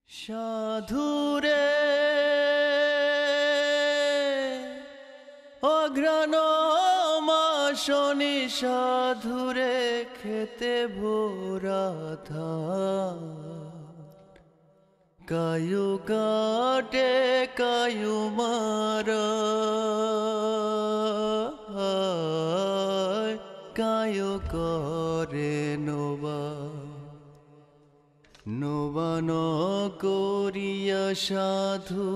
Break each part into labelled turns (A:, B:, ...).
A: সাধুরে অঘ্রাণ মাসনি সাধুরে খেতে ভোরা ধান কায়ু কাটে কায়ু মারা কায়ু করে নোবা নোবান করিয়া সাধু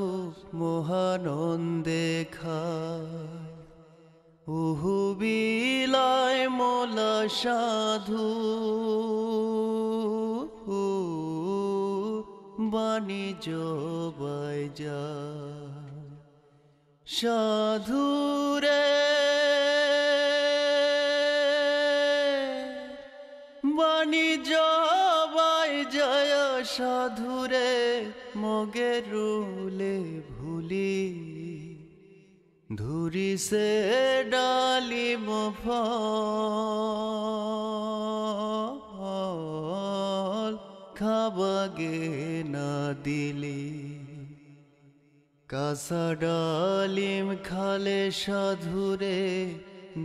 A: মহানন্দে খায় উহু বিলায় মোলা সাধু বাণিজ্য বাই যায় সাধুরে বাণিজ্য বাই যায় সাধুরে মগে রুলে ভুলি ধুরি সে ডালিম ফল খাবাগে না দিলি কাঁচা ডালিম খালে সাধুরে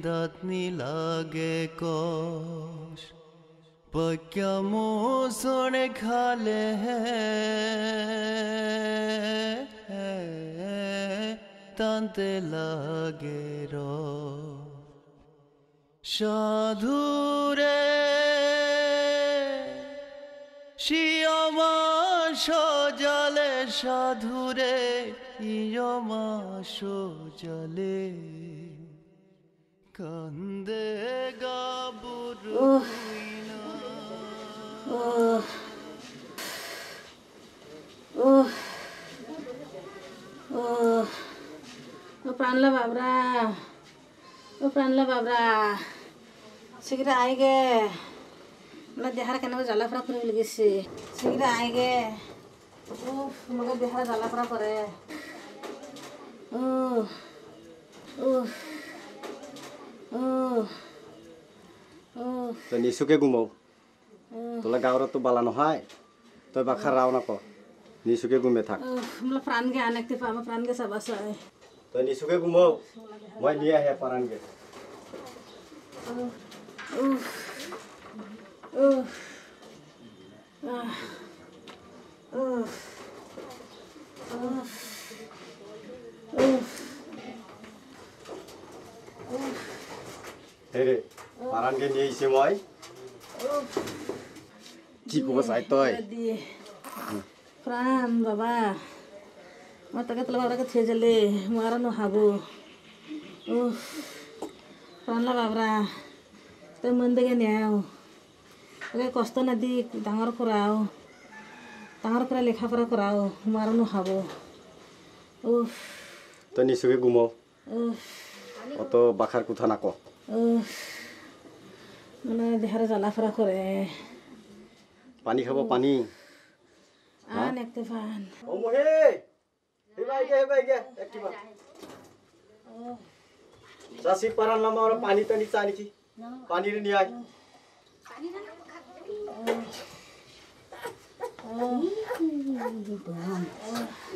A: দাঁতনি লাগে কষ পক্কা মোসন খালে তানতে লাগে র সাধুরে শিয়মা সজালে সাধুরে ইয়মা সজালে কান্দে গাবুরু
B: प्राणला बाबरा ओ प्राणला बाबरा शीघ्र आएगे मला देहार केना जाला फरा करे लगे से शीघ्र आएगे उफ मगर देहार जाला फरा करे ओ उफ ओ ओ
C: তো নিশুকে ঘুমাও তোলা গাওরা তো বালা নহয় তই বাখা রাও না ক নিশুকে ঘুমে থাক
B: मला प्राण गे आनकते पामा प्राण गे सबस आहे
C: তই নিশুকে ঘুমাও মই নিয়ে আহে পারানগে
B: उफ उफ उफ उफ
C: হেরে পারানগে নিয়ে আইছে মই কি কব চাই তই
B: प्राण बाबा म तक तल बाबा के थे जले मारा न हाबो उफ प्राणला बाबरा ते मंदगे न्याव ओके कष्ट नदी डांगर कराओ डांगर करा लेखा पढ़ा कराओ मारा न हाबो उफ
C: তই নিশুকে ঘুমাও
B: उफ
C: অত বাখার কথা না ক
B: उफ মানে দেহারে জ্বালা ফরা করে
C: পানি খাবো পানি
B: আন একতে ফান
C: ও মোহে হেবাইগে একটিবা চাষি পারান লামা ওরা পানি টানি চা নাকি পানি রে নিয়ে আয়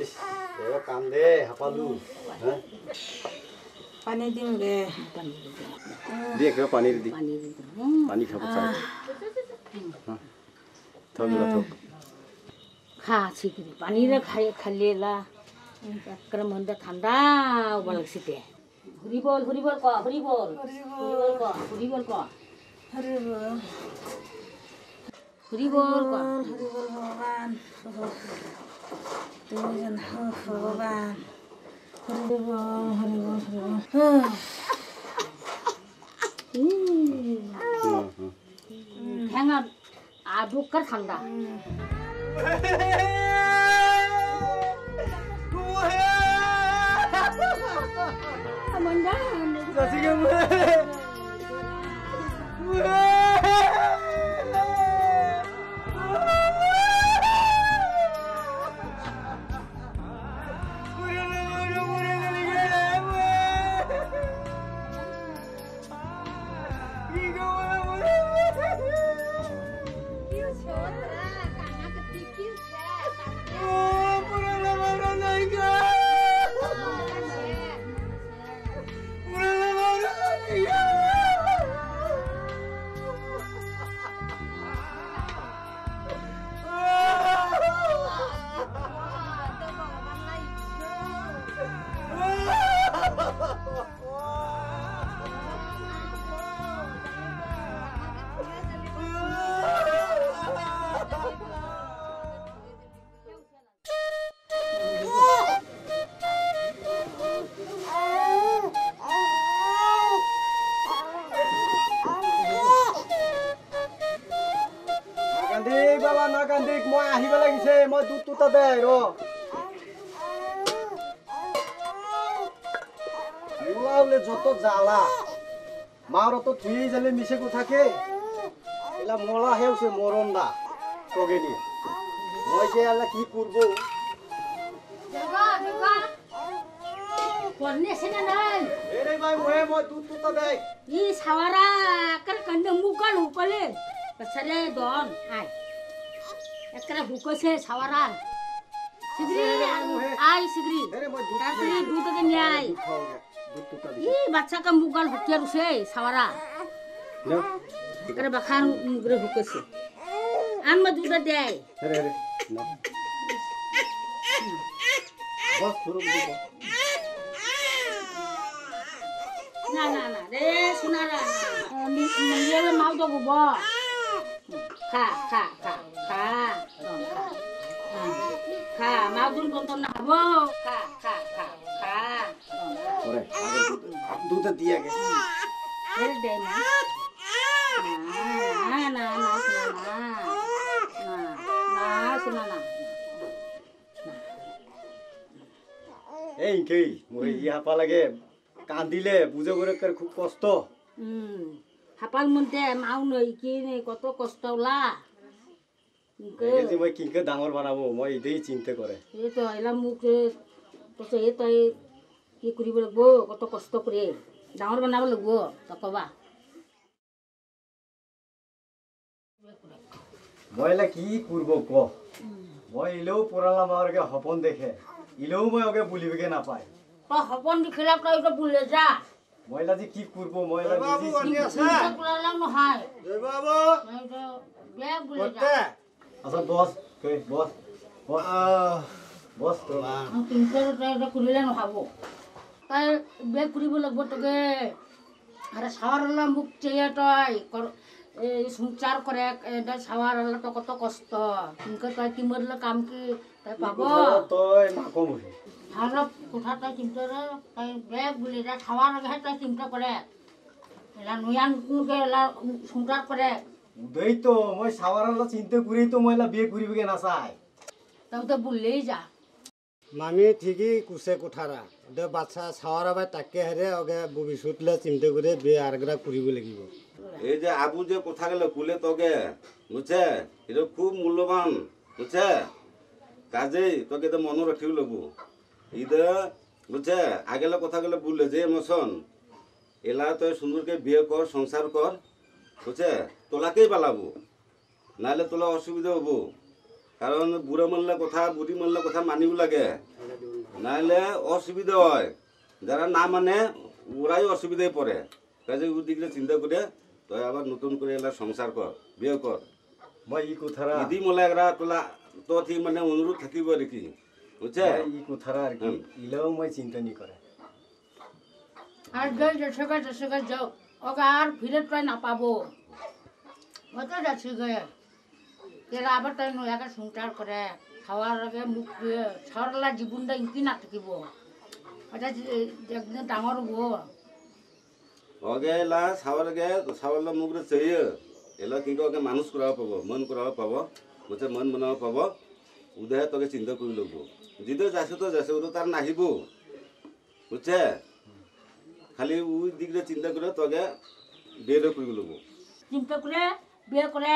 C: ইস এও কান্দে হাপালু হ্যাঁ
B: পানি দিম রে
C: দিয়ে কেউ পানি দি পানি খাবো চা হ্যাঁ থাক
D: खा छिकरी पानी रे खाए खालिएला একবারে মনটা ঠান্ডা হবা লাগছে তে হরিবল হরিবল ক হরিবল হরিবল ক হরিবল ক
B: হরে বল
D: হরিবল ক
B: হরে বল ভগবান তুমি যেন ভগবান হরে বল হরে বল হরে বল
D: ঠ্যাঙা আদুকার ঠান্ডা
C: আছে মই দুধ তুতা দে র মোলাউলে যত জ্বালা মার তো তুই জালে মিশে কোথাকে এলা মোলা হেউছে মরণ না তোকে নিয়ে মই যে আলা কি করব
D: Warna sini nai.
C: এরে ভাই মই দুধ তুতা দে
D: Ini sawara kan kandang muka lupa le. Pasarnya don. Ay. Ekra buka se sawara. Sigri. Ay sigri.
C: এরে মই দুধ
D: Tapi dua kan nyai.
C: দুধ তুতা দি
D: Ih baca kan buka hokiar se sawara.
C: না
D: Ekra bakar mugre buka se. An mah dua deh.
C: এরে না বস শুরু দিব
D: Nah. Deh sunara. Dia le mau tuh gua. Ka. Mau tuh tonton nabo. Ka.
C: ওরে আগে দুধ দিয়া গে
D: Dari deh mah. Nah, sunana.
C: এই কি মই ইয়া পা লাগে কান্দিলে বুঝে করে খুব কষ্ট
D: Hafal munte mau nih kini koto kostola.
C: এই যে মই কিংকে ডাঙর বানাবো মই এটাই চিন্তা করে
D: Itu elam muke terus itu কি কৰিব লাগিব কত কষ্ট কৰি ডাঙৰ বনাব লাগিব তকবা
C: মই এলা কি করব ক মই ইলেও পড়ালা মারকে হপন দেখে ইলেও মই ওকে বলিবেকে না পায়
D: তই সপন দেখিলা তই এটা বুলে যা
C: মই এলা যে কি করব মই এলা বুঝি
D: কুলালাও নহয়
A: জয় বাবু
D: এইটো বেয়া বুলে যা
C: আচ্ছা বস কে বস বস তো
D: তিনটা তই এটা কুলিলে নহ'ব তই বেয়া কৰিব লাগিব তোকে আরে সাৱাৰলা মোক চেয়ে তই এই সংসাৰ কৰে এটা সাৱাৰলা তো কত কষ্ট কিন্তু তই কিমৰলে কাম কি তই পাব
C: তই মাকো বহি
D: ভালো কোঠা তই চিন্তা তই বেগ বুলি যা খাওয়ার আগে তই চিন্তা করে এলা নুয়ান কুকে এলা সংসার করে
C: উদই তো মই সাওয়ারালা চিন্তা করি তো মই এলা বিয়ে করিবেকে না চাই
D: তই তো বললেই যা
E: মামি ঠিকই কুছে কোঠারা দে বাচ্চা ছাওয়ারা ভাই তাকে হেরে ওকে ভবিষ্যৎলে চিন্তা করে বিয়ে আরেকটা করিব লাগিব
F: এই যে আবু যে কথা গেল কুলে তোকে বুঝছে এটা খুব মূল্যবান বুঝছে কাজেই তোকে তো মনে রাখিব লাগব ইদে বুঝছে আগেলে কথা গেলে বললে যে মশন এলা তুই সুন্দরকে বিয়ে কর সংসার কর বুঝছে তোলাকেই পালাবো নাহলে তোলা অসুবিধা হবো কারণ বুড়ো মানলে কথা বুড়ি মানলে কথা মানিব লাগে নাহলে অসুবিধা হয় যারা না মানে ওরাই অসুবিধায় পড়ে কাজে ওদিকে চিন্তা করে তুই আবার নতুন করে এলা সংসার কর বিয়ে কর
C: মই ই কোঠারা
F: ইদি মোলা এরা তোলা তো ঠিক মানে অনুরোধ থাকিব আর কি বুঝছে
C: ই কোঠারা আর কি ইলেও মই চিন্তা নি করে
D: আর যাই যাচ্ছে যাও ওকে আর ফিরে ট্রাই না পাবো হয়তো যাচ্ছি গে এরা আবার তাই নয়াকে সংসার করে খাওয়ার আগে মুখ দিয়ে সরলা জীবনটা ইনকি না থাকিব এটা একদিন ডাঙর হবো
F: ওকে এলা সাওয়ারলা মুখরে চেয়ে এলা কিন্তু ওকে মানুষ করাও পাব মন করাও পাব বুঝছে মন বনাও পাব উদয় তোকে চিন্তা করে লব যদি যাচ্ছে তো যাচ্ছে ও তো তার নাহিব বুঝছে খালি ওই দিকে চিন্তা করে তোকে বিয়ে করে লব
D: চিন্তা করে বিয়ে করে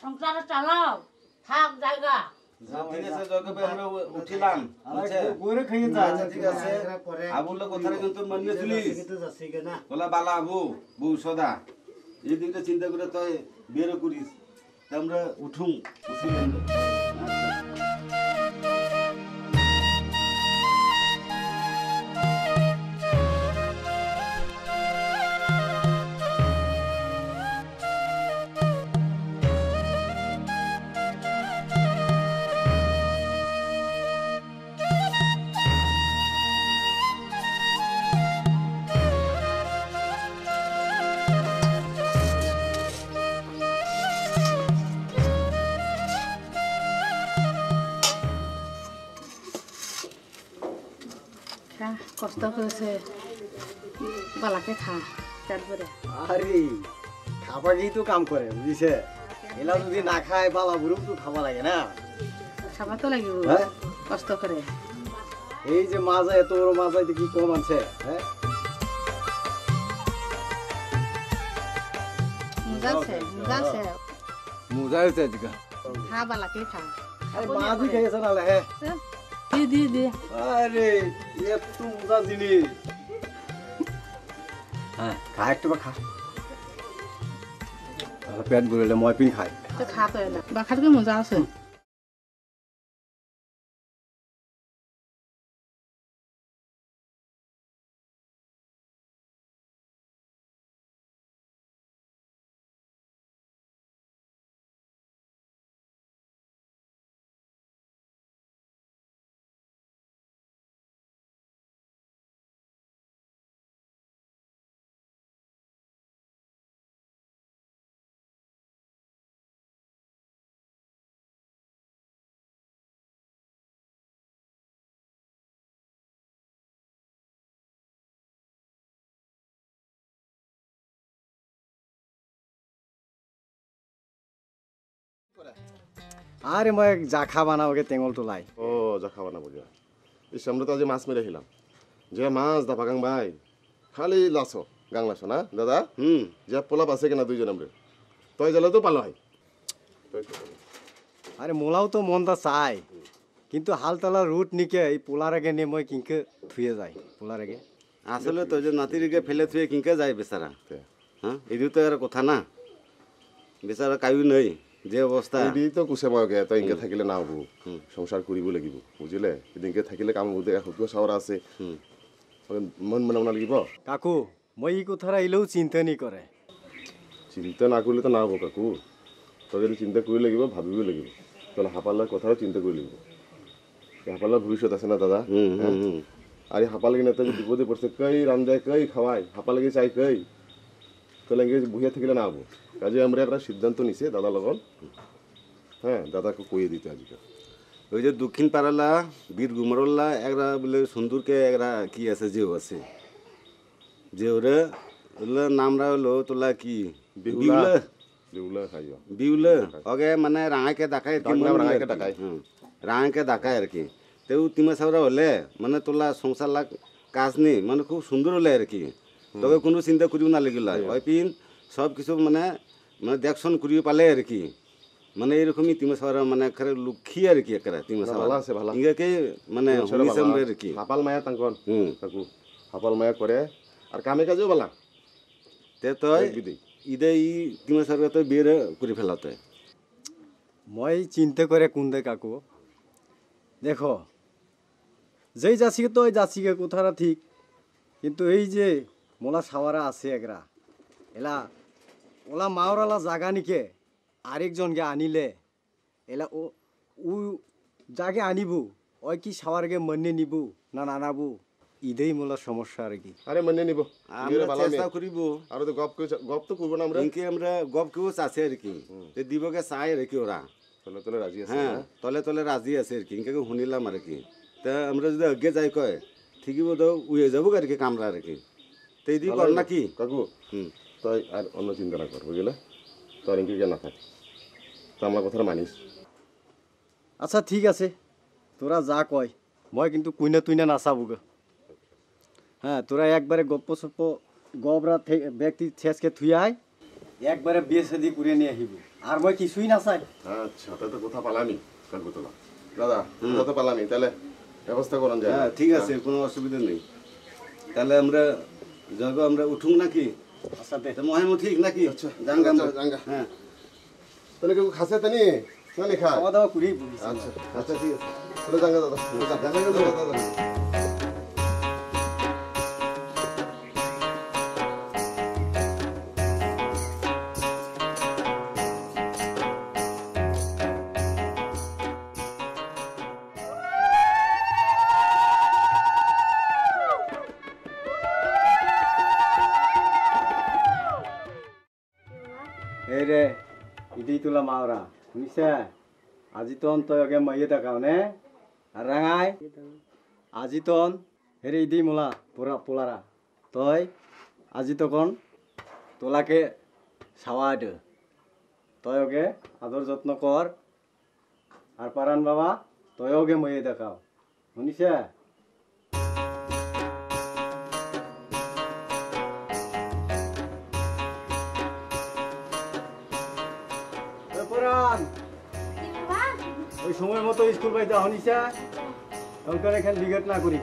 D: সংসার চালাও থাক জায়গা
F: ঠিক আছে জগবে আমরা উঠিলাম বুঝছে
C: গোরে খাইয়ে যা
F: আচ্ছা ঠিক আছে আবুল্লা কথাটা কিন্তু মনে চলিস
E: কিন্তু যাচ্ছি গে না
F: বলা বালা আবু বউ সদা এই দিকটা চিন্তা করে তুই বিয়ে করিস তা আমরা উঠুম উঠিলাম
B: কষ্ট করেছে বালাকে খা তারপরে
C: আরে খাবা গিয়ে তো কাম করে বুঝিছে এলা যদি না খায় বালা বুড়ুম তো খাওয়া লাগে না
B: খাবার তো লাগিব
C: হ্যাঁ
B: কষ্ট করে
C: এই যে মাজা এত বড় মাজা এটা কি কম আছে হ্যাঁ
B: মজা আছে
C: মজা হয়েছে আজকে
B: খা বালাকে খা
C: আরে মাঝি খেয়েছে না হ্যাঁ
B: দি
C: আরে এত মজা জিনিস হ্যাঁ খা একটু খা পেট ভরে মই পিন খাই
B: তো খা তো না বাখারকে মজা আছে
C: আরে মই জাখা বানাওগে তেঙল তোলাই
G: ও যা খাওয়া না বুঝা ইস আমরা তো আজ মাছ মেরে খেলাম যে মাছ দাপা গাং ভাই খালি লাছো গাং লাছো না দাদা যে পোলাপ আছে কিনা দুইজন আমরা তই জ্বালা তো পালো হয়
C: আরে মোলাও তো মনটা চাই কিন্তু হালতলা রুট নিকে এই পোলার আগে নিয়ে মই কিংকে থুয়ে যাই পোলার আগে
F: আসলে তো যে নাতিরিকে ফেলে থুয়ে কিংকে যায় বেচারা হ্যাঁ এই তো আর কথা না বেচারা কায়ু নেই যে অবস্থা
G: এই তো কুছে মগে তই ইনকে থাকিলে না হবো সংসার করিব লাগিব বুঝিলে এদিনকে থাকিলে কাম বুঝে হুতো সাওরা আছে মন মনে লাগিব
C: কাকু মই ই কথার আইলেও চিন্তা নি করে
G: চিন্তা না করলে তো না হবো কাকু তই যদি চিন্তা করি লাগিব ভাবিব লাগিব তাহলে হাপালার কথাও চিন্তা করি লাগিব হাপালার ভবিষ্যৎ আছে না দাদা আর হাপা লাগি না তো বিপদে পড়ছে কই রাম যায় কই খাওয়াই হাপা লাগি চাই কই তাহলে ইংরেজি বুঝিয়া থাকিলে না হবো কাজে আমরা একটা সিদ্ধান্ত নিছে দাদা লগন হ্যাঁ দাদাকে কইয়ে দিতে আজকে
F: ওই যে দক্ষিণ পাড়ালা বীর গুমরল্লা একটা বলে সুন্দরকে একটা কি আছে যেও আছে যে ওরা ওগুলো নামরা হলো তোলা কি বিউলা
G: বিউলা খাইও
F: বিউলা ওকে মানে রাঙাকে দেখায় আর কি
G: রাঙাকে দেখায়।
F: রাঙাকে দেখায় আর কি তেও তিমা সাউরা হলে মানে তোলা সংসার লাগ কাজ নেই মানে খুব সুন্দর হলে আর কি তবে কোনো চিন্তা করিও না লাগিল ওই পিন সব কিছু মানে মানে দেখশন করিও পালে আর কি মানে এরকমই তিমা সাউরা মানে একেবারে লুক্ষি আর কি একেবারে তিমা
G: ভালো
F: সাউরা
G: আছে ভালো
F: ইংকে মানে শুনিছাম আর কি
G: হাপাল মায়া তাঙ্কন কাকু হাপাল মায়া করে আর কামে কাজেও বলা
F: তে তই
G: বিদেই
F: ইদে ই তিমা সাউরা তো বের করে ফেলাতে
C: মই চিন্তা করে কোনদে কাকু দেখো যেই যাচ্ছিকে তো ওই যাচ্ছিকে কোথারা ঠিক কিন্তু এই যে মোলা সাওয়ারা আছে একরা এলা ওলা মাওরালা জাগা নিকে আরেকজনকে আনিলে এলা ও ও জাগে আনিবু ওই কি সাওয়ারকে মনে নিবু না নানাবু ইদেই মোলা সমস্যা আর কি
G: আরে মানে নিব
F: আমরা চেষ্টা করিব
G: আর তো গপ তো করবো না আমরা
F: ইনকে আমরা গপ কেউ চাচ্ছে আর কি তে দিবকে চাই আর কি ওরা
G: তাহলে তাহলে রাজি আছে
F: হ্যাঁ তলে তলে রাজি আছে আর কি ইনকে শুনিলাম আর কি তা আমরা যদি আগে যাই কয় ঠিকই বোধ উয়ে যাবো আর কি কামরা আর কি তো এই দিয়ে কর নাকি
G: কাকু তাই আর অন্য চিন্তা না কর বুঝলে তোর ইনকে না থাক তো আমার কথাটা মানিস
C: আচ্ছা ঠিক আছে তোরা যা কয় মই কিন্তু কুইনা তুইনা নাচাবো গো হ্যাঁ তোরা একবারে গপ্প সপ্প গবরা ব্যক্তি ছেঁচকে থুই আয় একবারে বিয়ে শাদি করে নিয়ে আহিব আর মই কিছুই না চাই
G: আচ্ছা তাই তো কথা পালামি কাকু তোলা দাদা কথা তো পালামি তাহলে ব্যবস্থা করেন যায়
F: হ্যাঁ ঠিক আছে কোনো অসুবিধা নেই তাহলে আমরা যাবো আমরা উঠুন নাকি
C: আচ্ছা দে
F: মহেম ঠিক নাকি
G: আচ্ছা
F: জাঙ্গা
G: জাঙ্গা
F: হ্যাঁ
G: তাহলে কেউ খাসে তানি না লেখা
C: খাওয়া দাওয়া করি
G: আচ্ছা আচ্ছা ঠিক আছে তাহলে জাঙ্গা দাদা জাঙ্গা দাদা
C: এই রে ইদি তোলা মাওরা শুনিছে আজি তন তই আগে মাইয়ে দেখাও নে আর রাঙাই আজি তন হেরে ইদি মোলা পোলা পোলারা তই আজি তখন তোলাকে সাওয়া দে তই ওকে আদর যত্ন কর আর পারান বাবা তয়কে ময়ে দেখাও শুনিছে পারান ওই সময় মতো স্কুল পাইতে শুনিছে তখন এখানে বিঘট না করি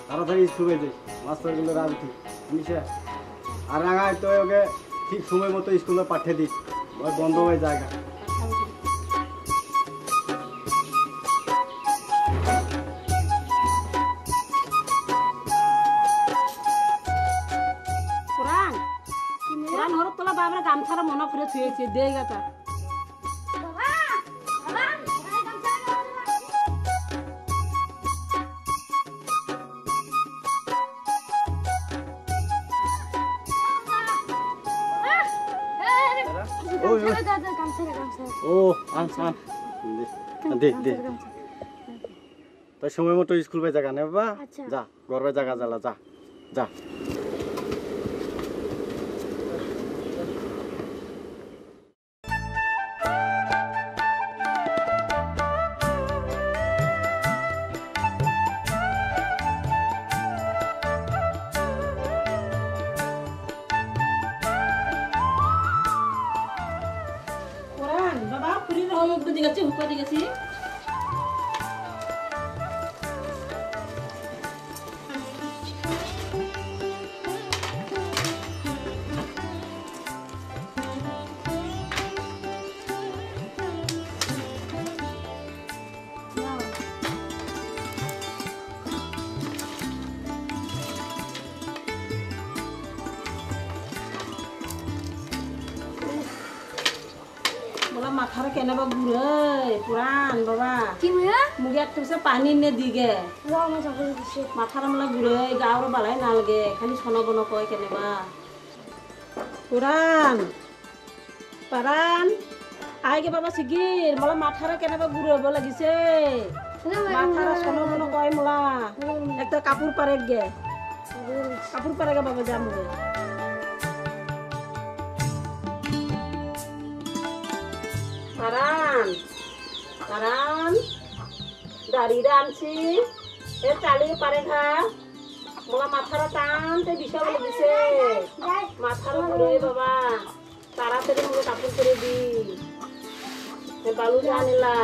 C: তাড়াতাড়ি স্কুল পাইতে মাস্টারগুলো রাগ ঠিক শুনিছে আর রাঙায় তো ওকে ঠিক সময় মতো স্কুলে পাঠিয়ে দিস বন্ধ হয়ে জায়গা
B: পুরান পুরান হরত তোলা বাবরা গামছারা মনে করে থুয়েছে দে গাতা
C: ও আন দে দে তাই সময় মতো স্কুল পাই জায়গা নে বাবা যা গর্বে জায়গা জ্বালা যা যা
B: পুরান বাবা পুরি রহম বুদ্ধি গেছি হুকা দি গেছি बोला माथार केने बा गुरे पुरान बाबा
H: কি ময়া
B: मुगे तुमसे पानी ने दिगे
H: রামা যাবো দিছে
B: माथार मला गुरे गावर बालाय नालगे खाली सोनो बनो कय केने बा पुरान परान आगे बाबा सिगिर मला माथार केने बा गुरे बो लागिसे माथार सोनो बनो कय मला एकटा कापुर पारेक गे कापुर पारेगा बाबा जा मुगे Paran, paran, dari dansi, cali pareha, mula mathara tan, te bisa boleh bisa, mathara boleh baba, tara tadi mula kapur kere di, balu janila,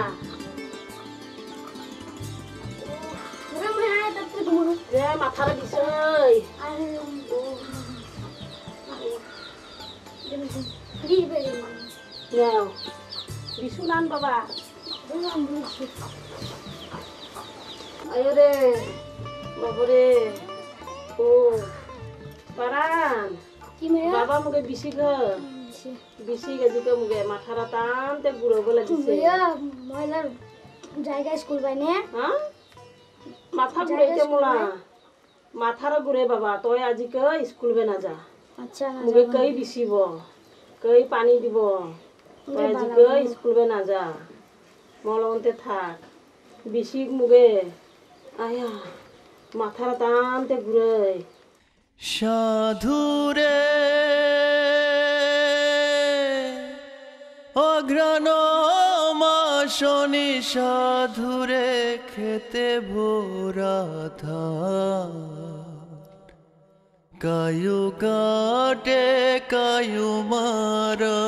B: ya mathara bisa, ya. Bisunan baba. Ayo deh. Baba deh. Oh. Paran.
H: কি ময়া
B: Baba muge bisi ke. Bisi ke juga muge mathara tan te buro bola dise.
H: ময়া ময়লার জায়গা school বাইনে
B: Hah? Matha gure ke mula. Mathara gure baba. Toy aji ke school be na ja.
H: আচ্ছা না
B: Muge kai bisi bo. Kai pani dibo. Toy aji ke school be na ja. মলমতে থাক বেশি মুগে আয়া মাথার টানতে ঘুরে
A: সাধুরে অঘ্রাণ মাসনি সাধুরে খেতে ভোরা ধান কায়ু কাটে কায়ু মারা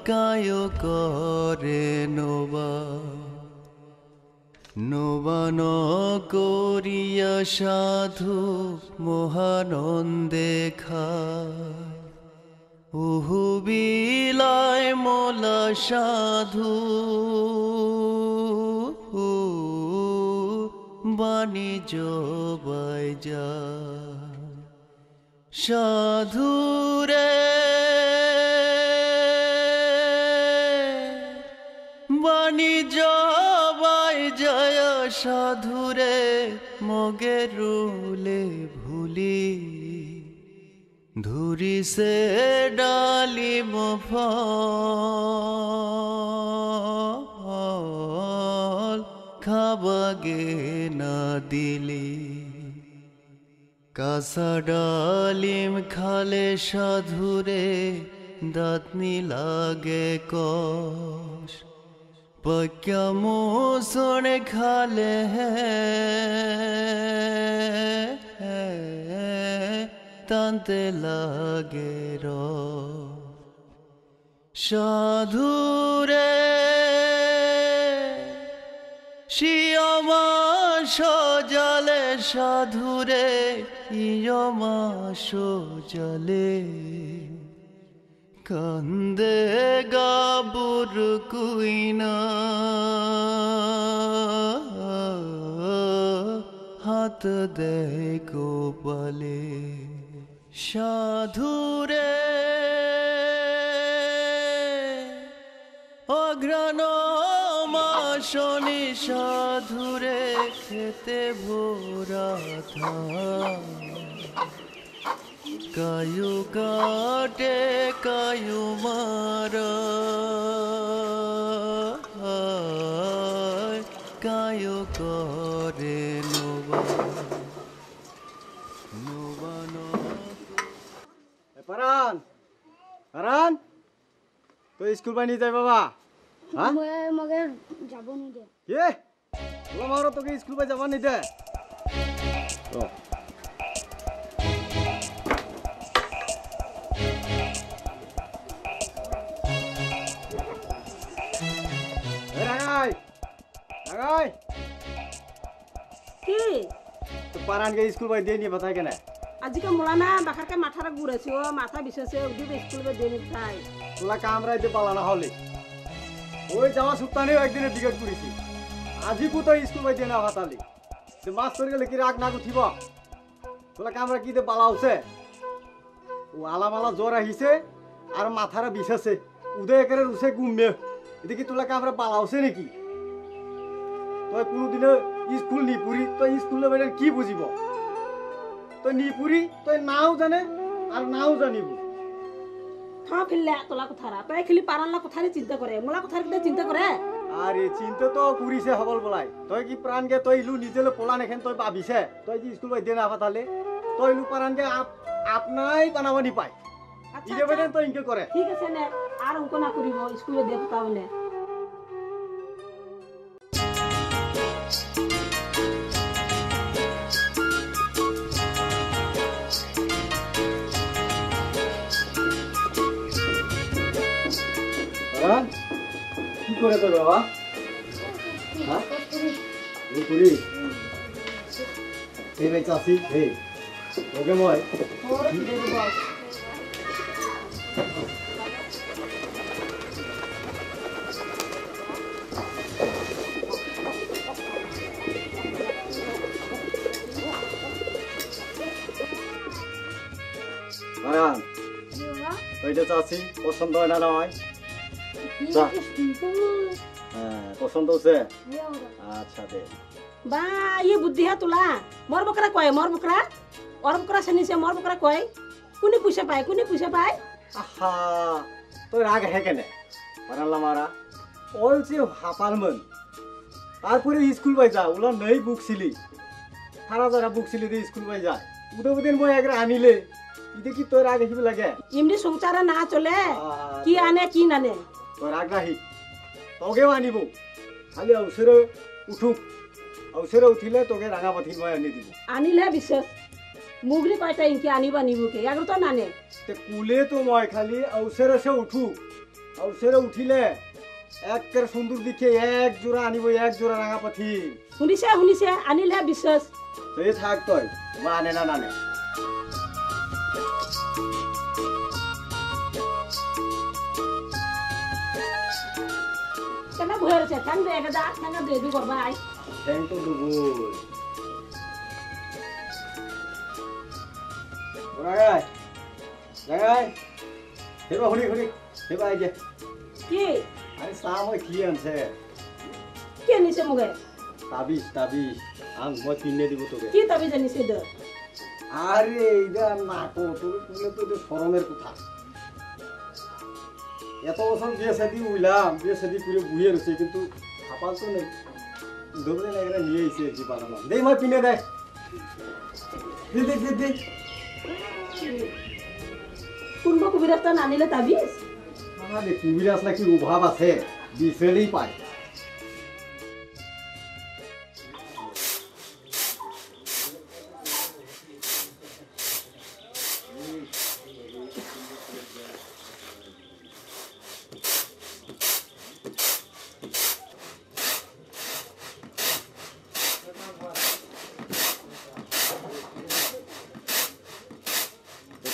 A: কায়ু করে নোবা নোবান করিয়া সাধু মহানন্দে খায় উহু বিলায় মোলা সাধু বাণিজ্য বাই যায় সাধুরে বাণিজ্য বাই যায় সাধুরে মগে রুলে ভুলি ধুরি সে ডালিম ফল খাবাগে না দিলি কাঁচা ডালিম খালে সাধুরে দাঁতনি লাগে কষ পক্কা মোচনে খালে টানতে লাগে র সাধুরে শিয়মা সজালে সাধুরে ইয়মা সজালে কান্দে গাবুর কুইনা হাত দে গোপালে সাধুরে অঘ্রাণ মাসনি সাধুরে খেতে ভোরা কায়ু কাটে কায়ু মারা কায়ু করে নোবা
C: পারান পারান তো স্কুল বানি যাই বাবা হ্যাঁ
H: মগে যাব নিদে
C: কে তোমারও তোকে স্কুল বাই যাবা নিদে
B: কি
C: তো পারানকে স্কুল বাই দিয়ে নিয়ে বাতায় কেন
B: আজকে মোলা না বাখারকে মাথাটা ঘুরেছে ও মাথা বিশেষে ওদিকে স্কুলে দিয়ে নিতে চাই
C: তোলা কামরাইতে পালা না হলে ওই যাওয়া সুপ্তানেও একদিনে বিকেট করেছি আজি তো স্কুল বাই দিয়ে না ভাতালি মাছ ধরে গেলে কি রাগ নাক উঠিব তোলা কামরা কি পালা হচ্ছে ও আলামালা জ্বর আহিছে আর মাথারা বিষাছে উদয় একেবারে রুছে গুমবে এদিকে তোলা কামরা পালা হচ্ছে নাকি তই কোনোদিনে স্কুল নিপুরি তই স্কুলে বাইরে কি বুঝিব তই নিপুরি তই নাও জানে আর নাও জানিব
B: খাওয়া ফেললে তোলা কোথারা তাই খালি পারানলা কোথারে চিন্তা করে মোলা কোথার কিনা চিন্তা করে
C: আরে চিন্তা তো করিছে হবল বলাই তই কি প্রাণকে তই ইলু নিজেলে পোলান এখান তই ভাবিছে তই যে স্কুল বাই দিয়ে না ফাতালে তই ইলু প্রাণকে আপনাই বানাবানি পাই ইরে বেদেন তই ইনকে করে
B: ঠিক আছে নে আর অঙ্ক না করিব স্কুলে দিয়ে পাও নে
C: কি করে তোর বাবা হ্যাঁ পুরি এই ভাই চাষি হে ওকে মই ওইটা চাষি পছন্দ হয় না নয় পছন্দ হচ্ছে আচ্ছা দে
B: বা ये बुद्धि है तुला मोर बकरा कय मोर बकरा और बकरा सनी से मोर बकरा कय कुनी पूछे पाए
C: আহা তোর রাগ হে কেনে পারালা মারা ওই যে হাপালমন তারপরে স্কুল বাই যা ওলা নেই বুকছিলি সারা যারা বুকছিলি দিয়ে স্কুল বাই যায় উদে মই একরা আনিলে ইতে কি তোর রাগ হিব লাগে
B: ইমনি সংসারে না চলে কি আনে কি নানে
C: তোর রাগ রাহি তোকেও আনিব খালি অবসরে উঠুক অবসরে উঠিলে তোকে রাঙাপাথি মই আনি দিব
B: আনিলে বিশেষ মুগলি কয়টা ইনকি আনিবা নিবুকে এগুলো তো নানে
C: তে কুলে তো মই খালি অবসরে সে উঠু অবসরে উঠিলে একের সুন্দর দিকে এক জোড়া আনিব এক জোড়া রাঙাপাথি
B: শুনিছে আনিলে বিশেষ
C: তুই থাক তই বা আনে না নানে
B: কেন ভয় আছে ঠ্যাং দে একটা ঠ্যাং দে দু করবা আই
C: ঠ্যাং তো দুবুল ওরাই জাগাই হেবা হরি হেবা আইগে
B: কি
C: আরে সাম ওই কি আনছে
B: কে নিছে মুগে
C: তাবিজ আন মই কিনে দিব তোকে
B: কি তাবি জানিছে দ
C: আরে এইটা না কো তুই তুলে তো এটা শরমের কথা এত বছর বিয়ে শাদি উইলাম বিয়ে শাদি করে বুয়ে রয়েছে কিন্তু হাপাল তো নেই দৌড়ে না নিয়ে এসে কি পালাম দে মই কিনে দে
B: কোনবা কবিরাজটা নানিলে তাবিজ
C: আমাদের কুবিরাজ নাকি অভাব আছে বিচারেই পায়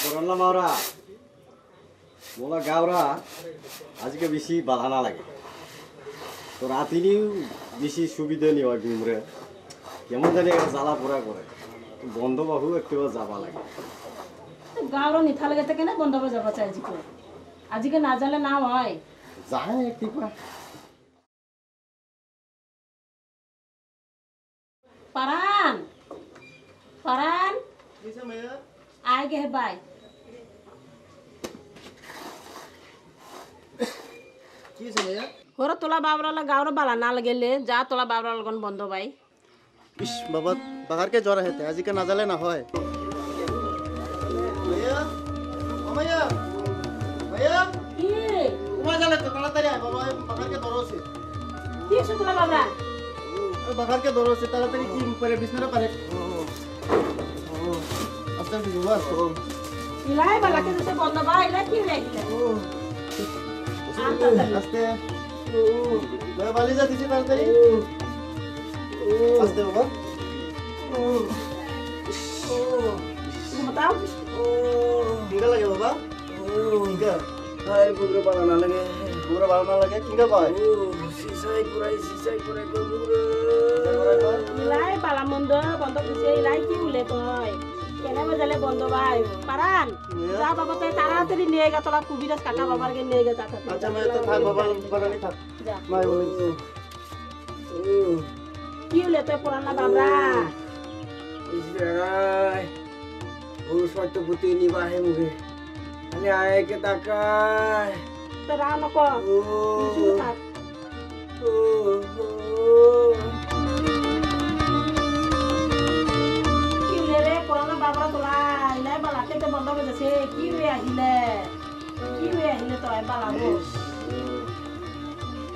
C: করল্লা মাওরা মোলা গাওরা আজকে বেশি বাধা লাগে তো রাতিনিও বেশি সুবিধা নেই হয় ঘুমরে কেমন জানি একটা জ্বালা পোড়া করে বন্ধ বাহু একটু যাবা লাগে
B: গাওরা নিথা লাগে থাকে না বন্ধ হয়ে যাবা চাই আজকে না জানলে না হয়
C: যায় একটু
B: পারান পারান আয় গে বাই ওরা তোলা বাবরালা গাওরা বালা না লাগেলে যা তোলা বাবরা লগন বন্ধ বাই
A: ইস বাবা বাহারকে জ্বর হেতে আজিকে না জালে না হয়
B: কি কি এসে তোলা বাবরা
A: বাহারকে দৌড়ছে তাড়াতাড়ি কি পারে বিছনাটা পারে আস্তে
B: ইলাই বালাকে দিছে বন্ধ বাই ইলাই কি রে
A: আস্তে বালি যা দিছে তাড়াতাড়ি আস্তে বাবা
B: बताओ
A: কিঙ্গা লাগে বাবা কিঙ্গা আরে পুরো বালা না লাগে পুরো বালা না লাগে কিঙ্গা পায় সিসাই পুরাই
B: ইলাই বালা মন্দ বন্ধ দিছে ইলাই কি বলে কয় কেন বাজালে বন্ধ ভাই পারান যা বাবা তাই তাড়াতাড়ি নিয়ে গে তোরা কুবিরাজ কাকা বাবার কে নিয়ে গে তা
A: আচ্ছা मैं तो থাক বাবা বাগানে থাক
B: যা
A: মাই বলি
B: কি হলে তো পুরানা বাবরা
A: ইসরাই পুরুষ তো পুতি নিবাহে মুখে খালি আয় কে তাকায়
B: তো রাও নকো কিছু থাক কি হলে রে পুরানা বাবরা তোলা ইলাই বালা কেতে বন্ধ হয়ে যাচ্ছে কি হয়ে আহিলে তো বালা গো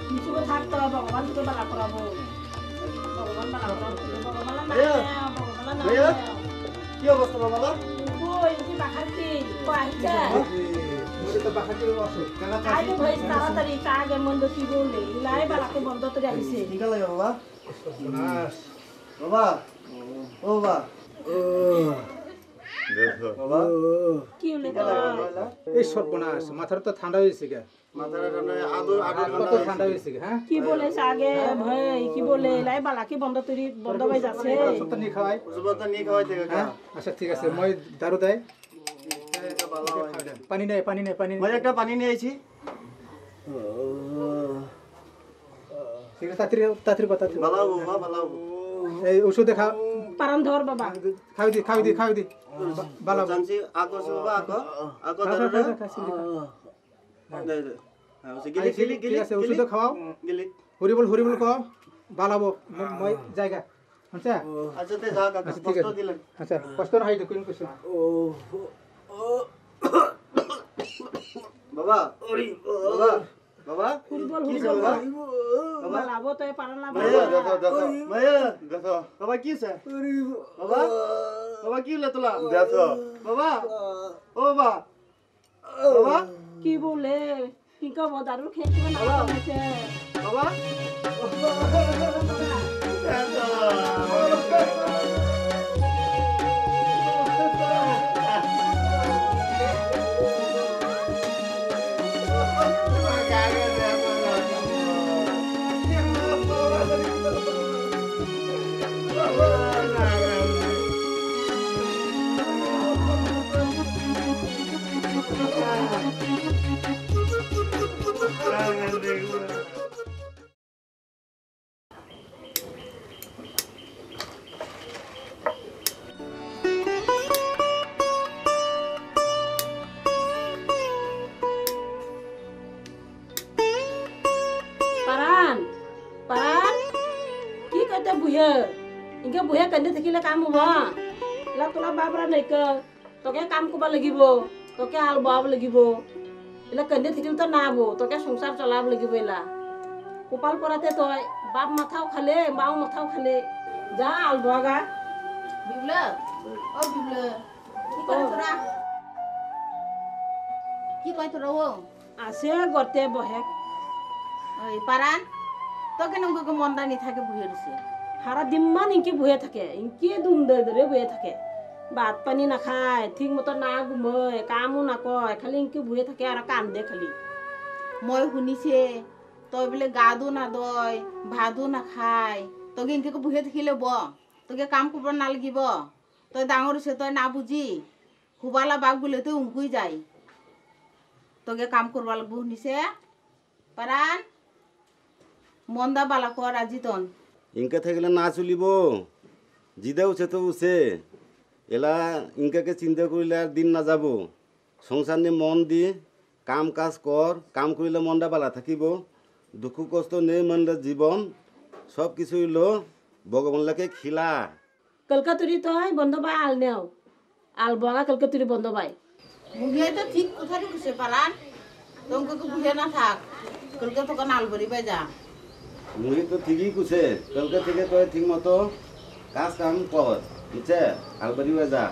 B: কিছু থাক তো ভগবান তোকে বালা করাবো ভগবান বালা করাবো ভগবান না ভগবান না
A: কি অবস্থা বাবা
B: কই কি বাখারতি কইছে
A: মুরে তো বাখাতি আছে কাকা
B: আইলে ভাই তাড়াতাড়ি কাগে মন্দ কি বলে ইলাই বালাকে বন্ধ করে রাখিছে
A: ঠিক লাগে বাবা বাবা ও বাবা
G: দেখো
A: বাবা
B: কি হলে
I: এই সর্বনাশ মাথার তো ঠান্ডা হয়েছে গে
A: মাথাটা আদর
I: কত ঠান্ডা হয়েছে গে হ্যাঁ
B: কি বলে আগে ভাই কি বলে ইলাই বালাকে বন্ধ হয়ে যাচ্ছে
I: ওষুধ তো নিয়ে খাওয়াই
A: ওষুধটা নিয়ে খাওয়াই থেকে
I: হ্যাঁ আচ্ছা ঠিক আছে মই দারু দেয় পানি নেই
A: ভাই একটা পানি নিয়ে আইছি
I: ঠিক আছে তাড়াতাড়ি কথা
A: বালাও বাবা বালাও
I: এই ওষুধে
B: পারান ধর বাবা
I: খাওয়াই দি ভালো
A: জানছি আকো সে বাবা আকো ধরে দে দে হ্যাঁ ওসে গিলি
I: ঠিক আছে ওষুধ খাওয়াও
A: গিলি
I: হরিবল কও ভালাবো মই জায়গা আচ্ছা
A: আচ্ছা তে যা কাকা
I: ঠিক
A: কষ্ট
I: আছে
A: দিলেন
I: আচ্ছা কষ্ট না হইতো কোন কিছু
A: বাবা ওরি বাবা বাবা
B: ফুটবল
A: কি
B: ফুটবল
A: বাবা
B: বাবা লাভো তো পারান না
A: মায়া দেখো মায়া দেখো বাবা কি আছে বাবা বাবা কি হলো তোলা দেখো বাবা ও বাবা বাবা
B: কি বলে কি কব দারু খেতে না হচ্ছে
A: বাবা
B: ইনকে বুহে কান্দি থাকিলে কাম হব লা তোলা বাবরা নাই ক তোকে কাম কবা লাগিব তোকে আল বাব লাগিব এলা কেন্দে থাকিল তো না হবো তোকে সংসার চলাব লাগিব এলা কপাল পরাতে তই বাপ মাথাও খালে মাও মাথাও খালে যা আল বাগা
D: বিপ্লব ও বিপ্লব কি কয় তোরা কি কয় তোরা ও
B: আছে গতে বহে
D: ওই পারান তোকে নঙ্গকে মন্দা নি থাকে বুঝে রয়েছে
B: সারা দিনমান ইনকি বহে থাকে ইনকি দুম ধরে বহে থাকে ভাত পানী নাখায় ঠিক মতো না ঘুময় কামো নকয় খালি ইনকি বহে থাকে আর কান্দে খালি
D: মই শুনিছে তই বোলে গাদো নাদয় ভাতো নাখায় তোকে ইনকে বুঝে থাকিলে ব তোকে কাম করব নালাগিব তই ডাঙর হৈছে তই না বুঝি হুবালা বাঘ বলে তুই উঙ্কুই যায় তোকে কাম করবা লাগবো শুনিছে পারান মন্দা বালা কর আজি তন
F: ইনকে থাকলে না চলিব জিদে উঠে তো উঠে এলা ইনকাকে চিন্তা করলে আর দিন না যাব সংসার নিয়ে মন দি কাম কাজ কর কাম করলে মনটা বালা থাকিব দুঃখ কষ্ট নেই মনটা জীবন সব কিছু লো ভগবানলাকে খিলা
B: কলকাতুরি তই বন্ধ পাই আল নেও আল বগা কলকাতুরি বন্ধ পাই
D: বুঝিয়ে তো ঠিক কোথায় ঢুকছে পারান তোমাকে বুঝে না থাক কলকে তোকে নালবরি পাই যা
F: মুই তো ঠিকই কুছে কালকে থেকে তো ঠিক মতো কাজ কাম কর বুঝছে আলবাড়ি যা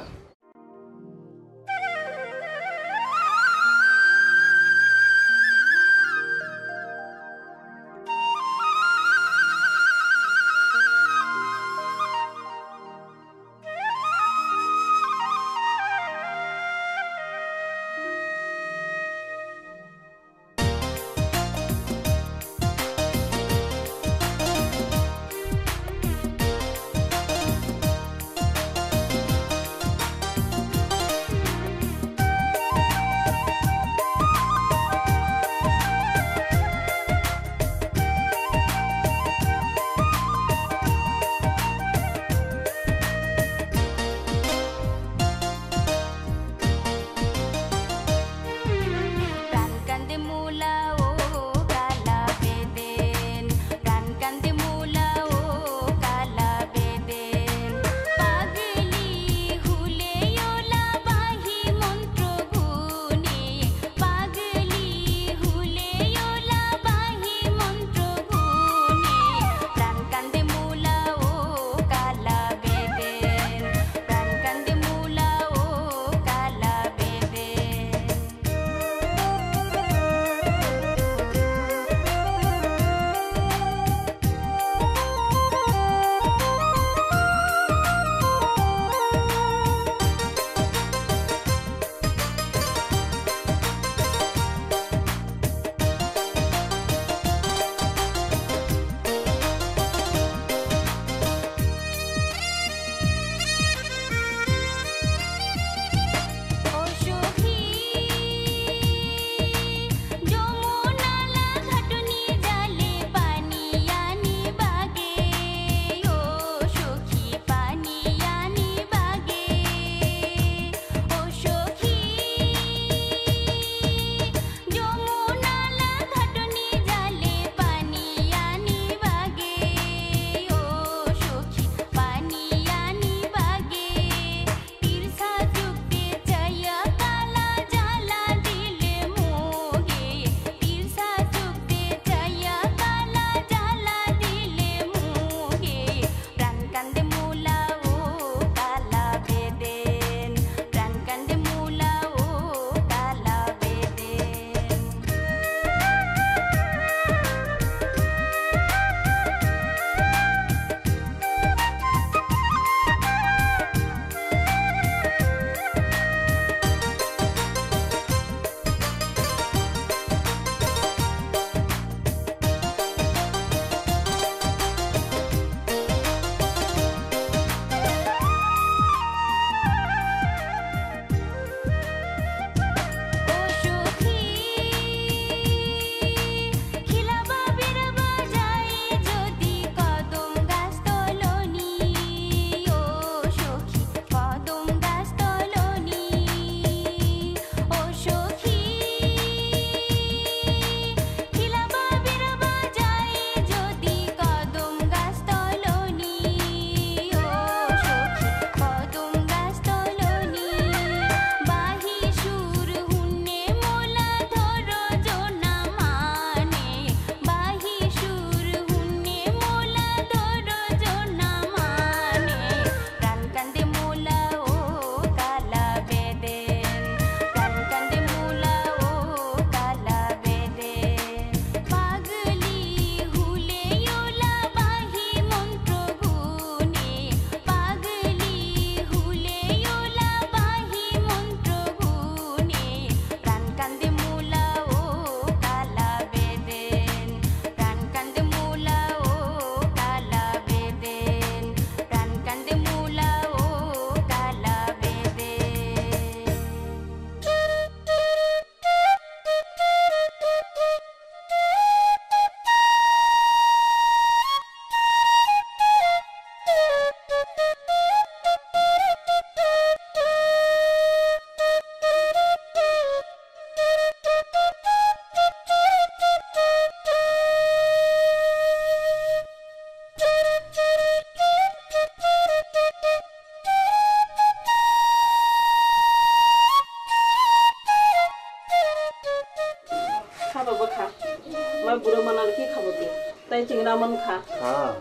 B: খাবো দিয়া তাই চিংড়া মন খা
A: হ্যাঁ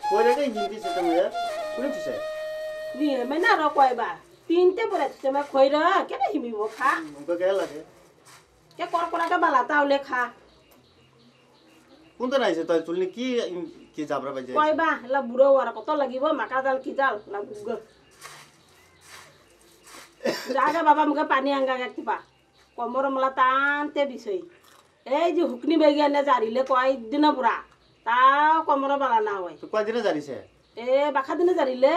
A: কই রে হিন্দি সে তো মায়া কোনে তুসে
B: দিয়ে মানে আর কয়বা তিনটে পরে তুমি খইরা কেন হিমিব খা
A: মুকে কে লাগে
B: কে করকরাটা বালা তাহলে খা
A: কোনটা নাইছে তুই চুলনি কি জাবরা বাজে
B: কয়বা এলা বুড়ো আর কত লাগিব মাকা জাল কি জাল লাগুগ জাগা বাবা মুকে পানি আঙ্গা কিবা কমর মলা টানতে বিষয় এই যে হুকনি বেগিয়া নে জারিলে কয় দিন পুরা তাও কমর বালা না হয়
A: তো কয় দিনে জানিছে
B: এ বাখা দিনে জারিলে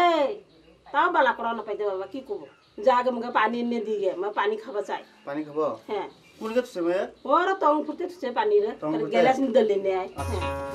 B: তাও বালা করা নাপাইতে বাবা কি কব জাগে মুকে পানি এনে দিগে মই পানি খাবা চাই
A: পানি খাবো
B: হ্যাঁ
A: কোনকে তুসে মায়া
B: ওর টং ফুটে তুসে পানি রে গেলাস নি দলে নে আয় হ্যাঁ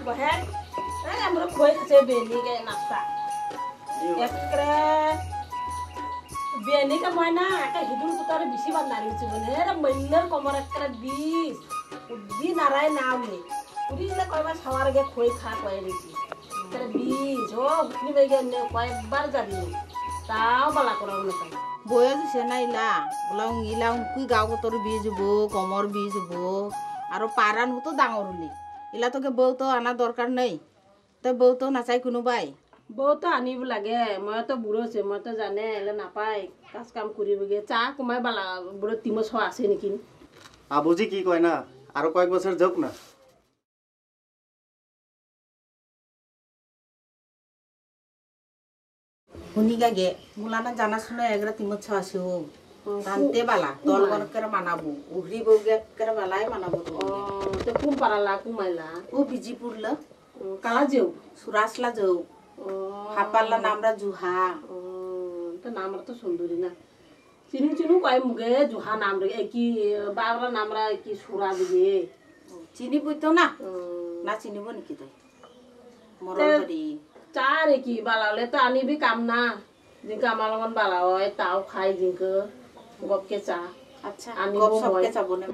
B: Bahan, saya mau kue kasih beni kayak nafsa. Ekre beni ke mana? Kayak hidung putar bisi bandari sebenarnya. Bener komor ekre bis. Udi narai nawi. Udi le kue mas hawar ke kue kha kue bisi. Ekre bis. Oh, ini bagian ne kue bar jadi. Tahu bala kurang nukar.
D: বয়ে দিছে না ইলা বলাং ইলা কুই গাঁও তোর বীজ হবো কমর বীজ হবো আর পারান তো ডাঙর হলি ইলা তোকে বউ তো আনা দরকার নেই তো বউ তো নাচাই কোনোবাই
B: বউ তো আনিব লাগে মই তো বুড়ো আছে মই তো জানে এলে নাপাই কাজ কাম করিবগে চা কমাই বালা বুড়ো তিমো ছ আছে নেকি
A: আবুজি কি কয় না আরো কয়েক বছর যাক না
D: শুনি গাগে মুলানা জানা শুনে এগরা তিমত ছ আছে ও টানতে বালা তল গরকের মানাবো উহরি বউগে করে বালাই মানাবো
B: তো কুম পারালা কুমাইলা
D: ও বিজি পুরলা
B: কালা যেও
D: সুরাসলা যাও হাপাল্লা নামরা জুহা
B: তো নামরা তো সুন্দরী না চিনু চিনু কয় মুগে জুহা নাম রে কি বাবরা নামরা কি সুরা দিবে
D: চিনি বইতো না না চিনিব নাকি তাই মরল বাড়ি
B: চা রে কি বালালে তো আনিবি কাম না জিঙ্কা আমার লগন বালা হয় তাও খাই জিঙ্কা গপকে চা
D: আচ্ছা
B: আনিব
D: গপ সবকে যাবো না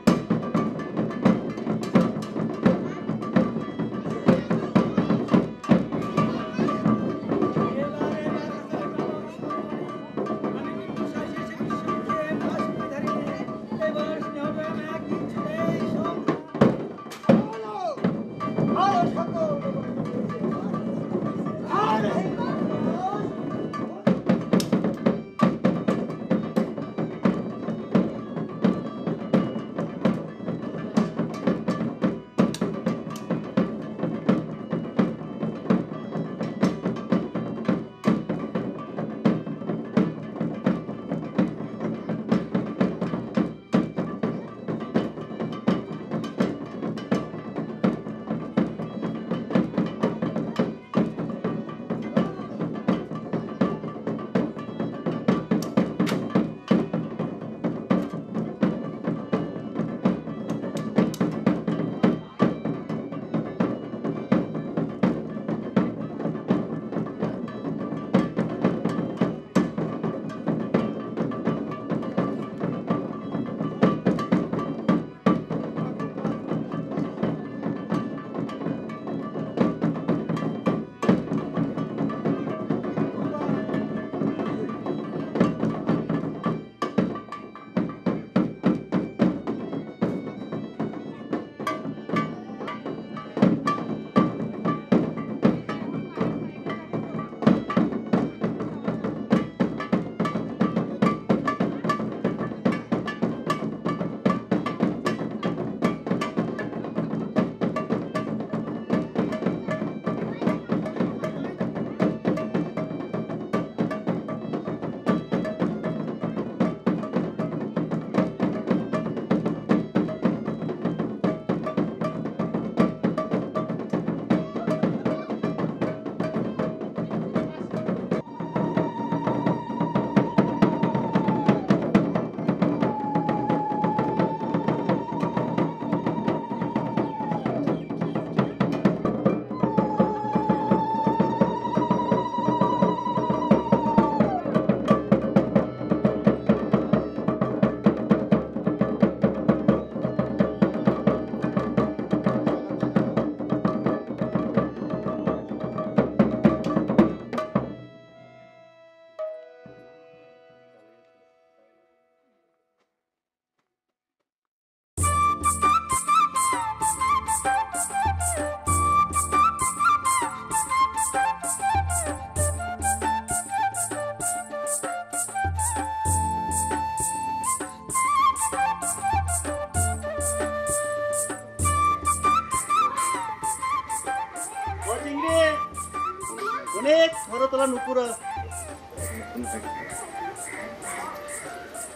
A: তোলা নুপুরা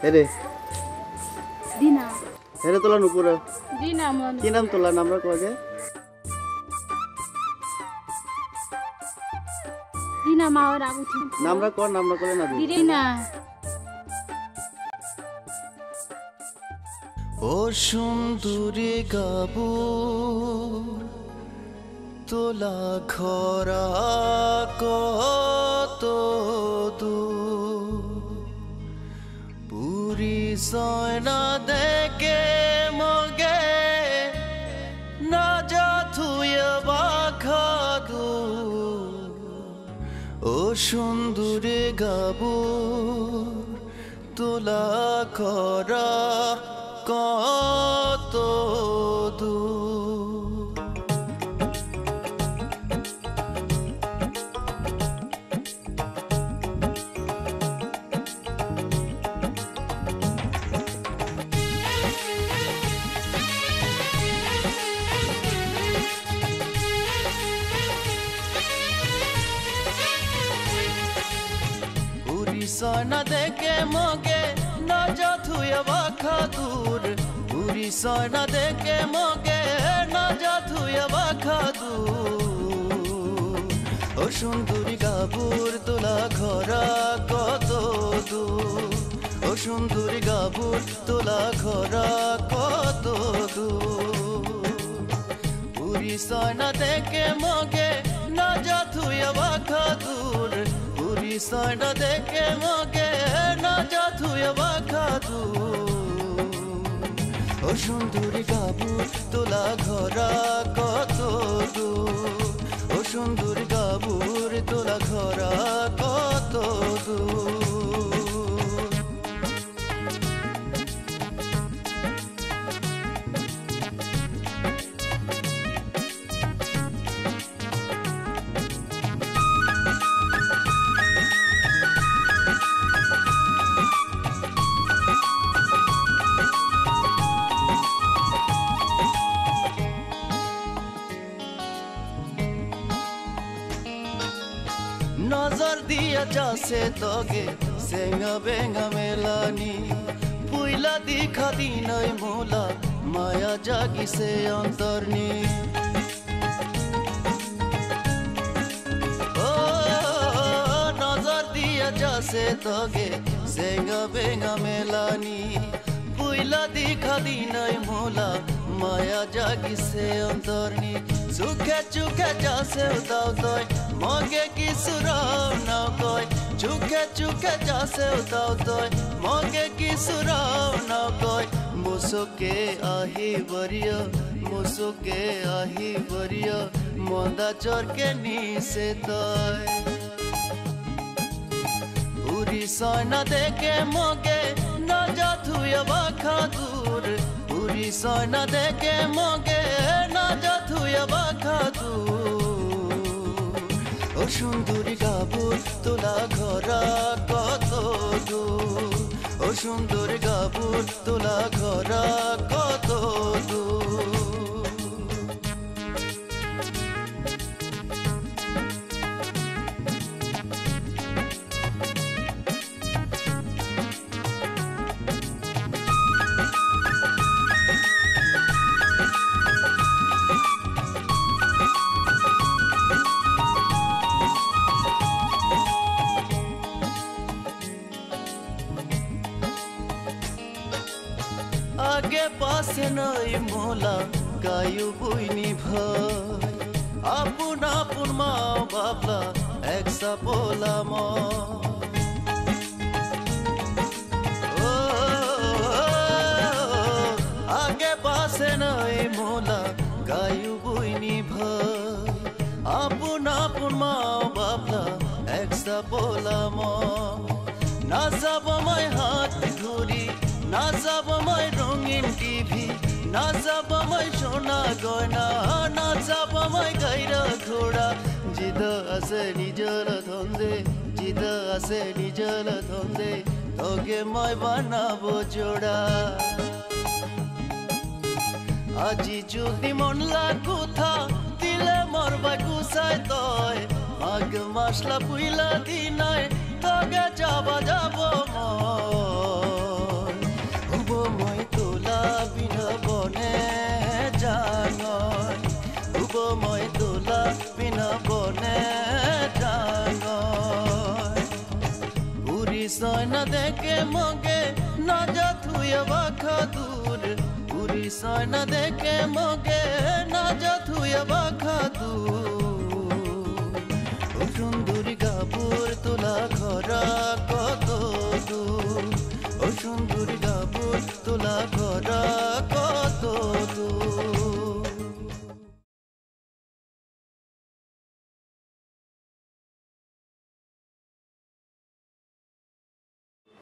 A: হেরে
H: দিনা
A: হেরে তোলা নুপুরা
H: দিনা মন
A: কি নাম তোলা নামরা কয়ে
H: দিনা মাওর আগুছি
A: নামরা কর নামরা করে না
H: দিনা
J: ও সুন্দরী গাবু তোলা খরা কত পুরি সয়না দেখে মগে না যা থুয়ে বাখাদু ও সুন্দরী গাবু তোলা খরা কত সয়না দেখে মগে না যা থুয়ে বাখাদুর পুরি সয়না দেখে মগে না যা থুয়ে বাখাদুর ও সুন্দরী গাবুর তোলা ঘরা কত দূর ও সুন্দরী গাবুর তোলা ঘরা কত দূর পুরি সয়না দেখে মগে না যা থুয়ে বাখাদুর সয়না দেখে মগে না যা থুয়ে বাখাদুর ও সুন্দরী গাবুর তোলা ঘরা কত দূর ও সুন্দরী গাবুর তোলা ঘরা কত দূর নজর দিয়া যাচ্ছে তগে সেঙ্গা বেঙ্গা মেলানি পুইলা দিখা দিনই মোলা মায়া জাগিছে অন্তর্নি ও নজর দিয়া যাচ্ছে তগে সেঙ্গা বেঙ্গা মেলানি পুইলা দিখা দিনই মোলা মায়া জাগিছে অন্তর্নি চোখে চোখে যাচ্ছে উদাও তই মগে কিছু রাও না কয় চোখে চোখে যাচ্ছে উদাও তই মগে কিছু রাও না কয় মুসুকে আহি বরিয় মন্দা চরকে নিছে তই পুরি সয়না দেখে মগে না যা থুয়ে বাখাদুর পুরি সয়না দেখে মগে না যা থুয়ে বাখাদুর ও সুন্দরী গাবুর তোলা ঘরা কত দূর ও সুন্দরী গাবুর তোলা ঘরা কত দূর आगे पास नहीं मोला गायु बुइनी भाई आपुन आपुन माँ बापला एक सा बोला आगे पास नहीं मोला गायु बुइनी भाई आपुन आपुन माँ बापला एक सा बोला ना सब मैं हाथ घूरी ना सब मैं रंगीन टीवी ना सब मैं सोना गयना ना सब मैं गायरा घोड़ा जिद आसे निजल धंदे जिद आसे निजल धंदे तोगे मैं बानाबो जोड़ा আজি যদি মন লাগুথা দিলে মরবা গুছাই তয় মাঘ মাসলা পুইলা দিনায় তোগে যাবা যাব হুব মই তোলা বিনা বনে জাঙয় হুব মই তোলা বিনা বনে জাঙয় পুরি সয়না দেখে মগে না যা থুয়ে বাখা দূর পুরি সয়না দেখে মগে না যা থুয়ে বাখা দূর ও সুন্দরী কাপুর তোলা ঘরা কত দূর ও সুন্দরী কাপুর তোলা ঘরা কত দূর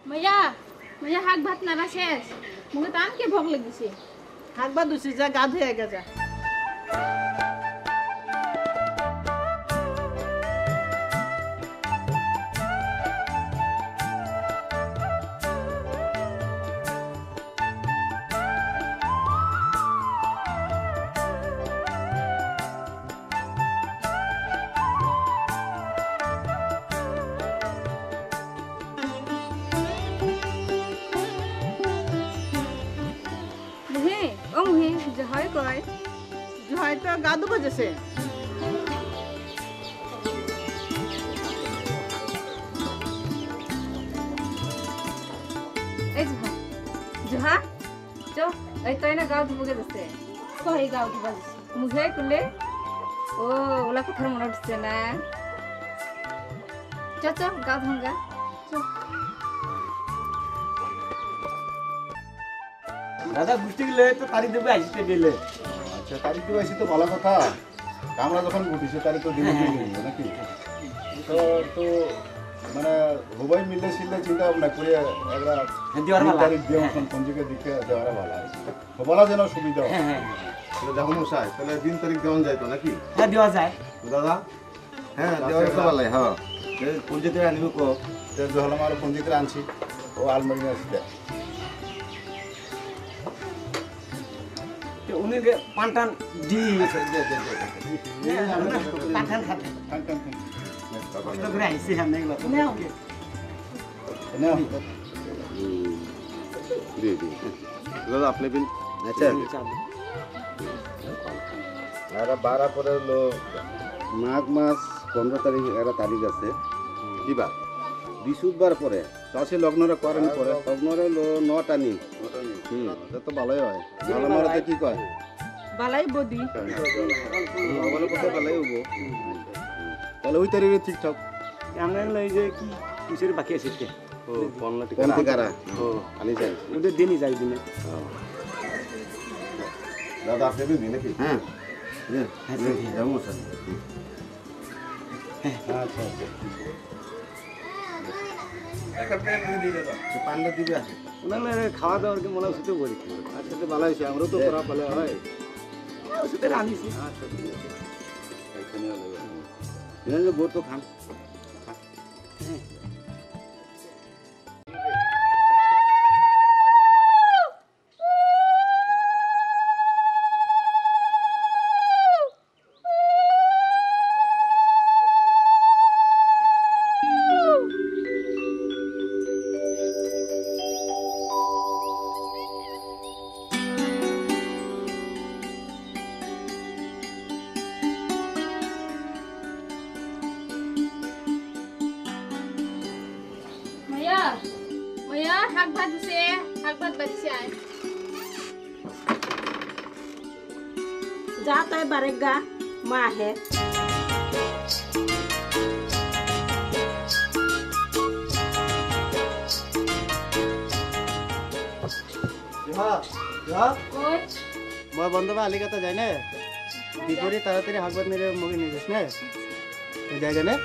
H: মাইয়া মাইয়া শাক ভাত নারা শেষ মুখে টানকে ভোগ লাগিছে
B: শাক ভাত দুছি যা গা ধুই আগে যা
H: মুহে ও মুহে জহাই কয়
B: জহাই তো গা ধুব যেছে
H: এই জহা জহা চ এই তো না গাও ধুবগে যাচ্ছে কই গাও ধুবা যাচ্ছে মুহে কুলে ও ওলা কথার মনে উঠছে না চ চ গাও ধুঙ্গা
C: দাদা গুষ্টি গেলে তো তারিখ দেবে আসতে গেলে
A: আচ্ছা তারিখ দেবে আসি তো ভালো কথা আমরা যখন ঘটিছে তারিখ তো দিনে দিয়ে নাকি তো তো মানে সবাই মিলে শিলে চিন্তা ভাবনা করে একটা তারিখ দিয়ে পঞ্জিকা দিকে দেওয়ার ভালো আছে বলা যেন সুবিধা যখন চাই তাহলে দিন তারিখ দেওয়া যায় তো নাকি
C: হ্যাঁ দেওয়া যায়
A: দাদা হ্যাঁ দেওয়া তো ভালো হ্যাঁ পঞ্জিকা আনিব কো যখন আমার পঞ্জিকা আনছি ও আলমারি আসছে
C: উনি পানটান দি পানটান খাতে কষ্ট করে আইসি সামনে এগুলো
A: দাদা আপনি বিন আচ্ছা আর 12 পরে হলো মাঘ মাস 15 তারিখ একটা তারিখ আছে কিবা বিশুদ্ধবার পরে চাষে লগ্নরা করেন পরে লগ্নরে হলো 9টা নি এটা তো ভালোই হয় ভালো মারাতে কি কয়
B: বালাই বদি
A: ভালো কথা ভালোই হবো তাহলে ওই তারিখে ঠিকঠাক
C: আমরা এই যে কি কিসের বাকি আছে
A: ও কোন ঠিকারা ও আনি যাই
C: ওদের দিনই যাই দিনে
A: দাদা আপনি দিন নাকি হ্যাঁ যেমন স্যার আচ্ছা একটা প্লেট দিয়ে দাও পান্ডা দিবে আছে
C: ওনার খাওয়া দাওয়ার কি মনে হচ্ছে বলি
A: আচ্ছা তো ভালো হয়েছে আমরা তো করা ভালো হয়
C: সেটা রাঁধিছি
A: আচ্ছা ঠিক আছে এখানে হলো বোর তো খান
H: শাক ভাত দিছে শাক ভাত বাড়িছে আয়
B: যা তাই বারেক গা মা আহে
E: মই বন্ধবা আলিকাতা যাই নে বিপরীত তাড়াতাড়ি হাকবাদ নিলে মগে নিয়ে যাস নে জায়গা নে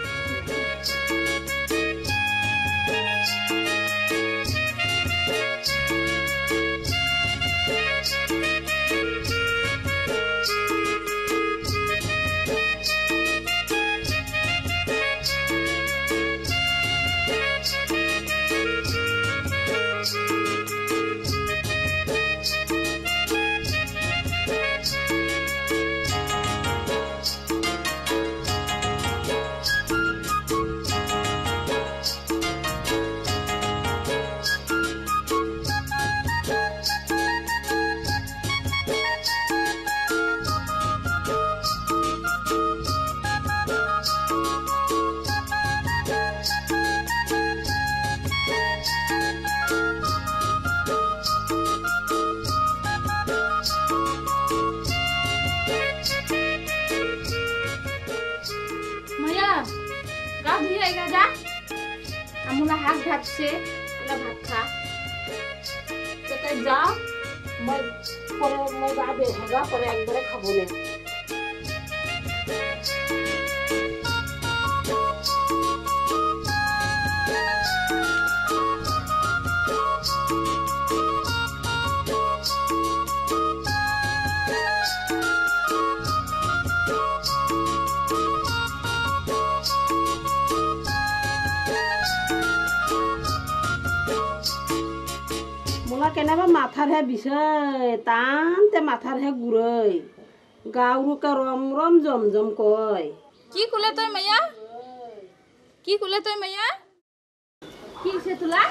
H: ভাবছে ওলা ভাত খা
B: তাই যা মই পরে মই গা বেহগা পরে একবারে খাবো না কেনেবা মাথার হে বিষয় টানতে মাথার হে ঘুরই গাউরুকে রম রম জমজম কয়
H: কি কুলে তই মাইয়া কি কুলে তই মাইয়া কি সে তোলা